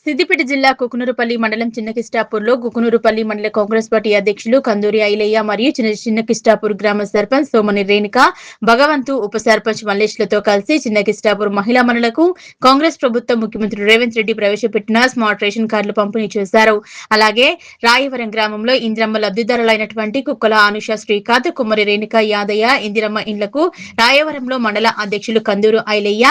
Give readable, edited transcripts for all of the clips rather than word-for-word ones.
సిద్దిపేట జిల్లా కుకునూరుపల్లి మండలం చిన్నకిస్టాపూర్లో కుకునూరుపల్లి మండల కాంగ్రెస్ పార్టీ అధ్యక్షులు కందూరి ఐలయ్య మరియు చిన్నకిస్టాపూర్ గ్రామ సర్పంచ్ సోమని రేణుక భగవంతు ఉప సర్పంచ్ మల్లేష్లతో కలిసి చిన్నకిస్టాపూర్ మహిళా మనులకు కాంగ్రెస్ ప్రభుత్వం ముఖ్యమంత్రి రేవంత్ రెడ్డి ప్రవేశపెట్టిన స్మార్ట్ రేషన్ కార్డులు పంపిణీ చేశారు. అలాగే రాయవరం గ్రామంలో ఇందిరమ్మ లబ్ధిదారులైనటువంటి కుక్కల అనుష శ్రీకాంత్, కుమ్మరి రేణుక యాదయ్య ఇందిరమ్మ ఇండ్లకు రాయవరంలో మండల అధ్యక్షులు కందూరు ఐలయ్య,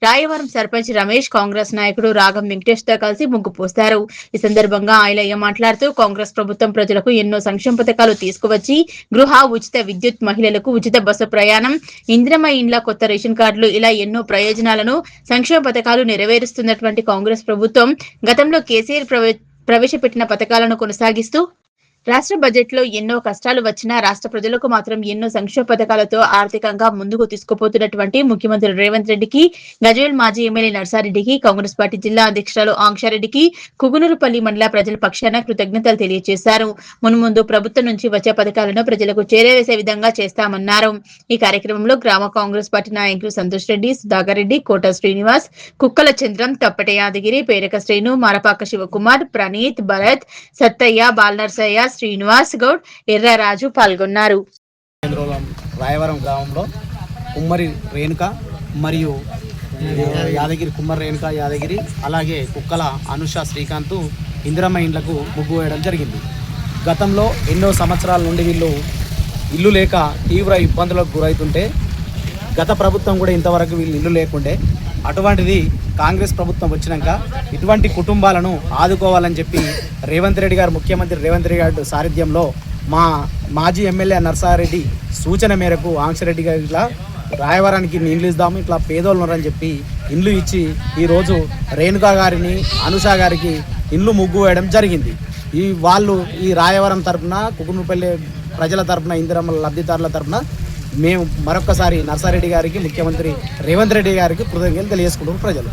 రాయవరం సర్పంచ్ రమేష్, కాంగ్రెస్ నాయకుడు రాగం వెంకటేష్ తో కలిసి ముగ్గు పోస్తారు. ఈ సందర్భంగా ఐలయ్య మాట్లాడుతూ కాంగ్రెస్ ప్రభుత్వం ప్రజలకు ఎన్నో సంక్షేమ పథకాలు తీసుకువచ్చి గృహ ఉచిత విద్యుత్, మహిళలకు ఉచిత బస్సు ప్రయాణం, ఇందిరమ్మ ఇండ్ల కొత్త రేషన్ కార్డులు ఇలా ఎన్నో ప్రయోజనాలను సంక్షేమ పథకాలు నెరవేరుస్తున్నటువంటి కాంగ్రెస్ ప్రభుత్వం గతంలో కేసీఆర్ ప్రవేశపెట్టిన పథకాలను కొనసాగిస్తూ రాష్ట్ర బడ్జెట్ లో ఎన్నో కష్టాలు వచ్చినా రాష్ట్ర ప్రజలకు మాత్రం ఎన్నో సంక్షేమ పథకాలతో ఆర్థికంగా ముందుకు తీసుకుపోతున్నటువంటి ముఖ్యమంత్రి రేవంత్ రెడ్డికి, గజ్వేల్ మాజీ ఎమ్మెల్యే నర్సారెడ్డికి, కాంగ్రెస్ పార్టీ జిల్లా అధ్యక్షురాలు ఆంక్షారెడ్డికి కుకునూరుపల్లి మండల ప్రజల పక్షాన కృతజ్ఞతలు తెలియజేశారు. మున్ముందు ప్రభుత్వం నుంచి వచ్చే పథకాలను ప్రజలకు చేరవేసే విధంగా చేస్తామన్నారు. ఈ కార్యక్రమంలో గ్రామ కాంగ్రెస్ పార్టీ నాయకులు సంతోష్ రెడ్డి, సుధాకర్ రెడ్డి, కోట శ్రీనివాస్, కుక్కల చంద్రం, తప్పటే యాదగిరి, పేరక శ్రీను, మారపాక శివకుమార్, ప్రణీత్, భరత్, సత్తయ్య, బాలనర్సయ్య, శ్రీనివాస్ గౌడ్, ఎర్రరాజు పాల్గొన్నారు. రాయవరం గ్రామంలో కుమ్మరి రేణుక మరియు యాదగిరి, కుమ్మరి రేణుక యాదగిరి, అలాగే కుక్కల అనుష శ్రీకాంత్ ఇందిరమ్మ ఇండ్లకు ముగ్గు వేయడం జరిగింది. గతంలో ఎన్నో సంవత్సరాల నుండి వీళ్ళు ఇల్లు లేక తీవ్ర ఇబ్బందులకు గురవుతుంటే గత ప్రభుత్వం కూడా ఇంతవరకు వీళ్ళు ఇల్లు లేకుండే, అటువంటిది కాంగ్రెస్ ప్రభుత్వం వచ్చినాక ఇటువంటి కుటుంబాలను ఆదుకోవాలని చెప్పి రేవంత్ రెడ్డి గారు, ముఖ్యమంత్రి రేవంత్ రెడ్డి గారి సారథ్యంలో మా మాజీ ఎమ్మెల్యే నర్సారెడ్డి సూచన మేరకు ఆంక్షరెడ్డి గారి ఇట్లా రాయవరానికి ఇండ్లు ఇద్దాము, ఇట్లా పేదోళ్ళు ఉన్నారని చెప్పి ఇండ్లు ఇచ్చి ఈరోజు రేణుకా గారిని, అనుష గారికి ఇండ్లు ముగ్గు వేయడం జరిగింది. ఈ రాయవరం తరఫున, కుకునూరుపల్లి ప్రజల తరఫున, ఇందిరమ్మ లబ్ధిదారుల తరఫున మేము మరొకసారి నర్సారెడ్డి గారికి, ముఖ్యమంత్రి రేవంత్ రెడ్డి గారికి కృతజ్ఞతలు తెలియజేసుకుంటున్నారు ప్రజలు.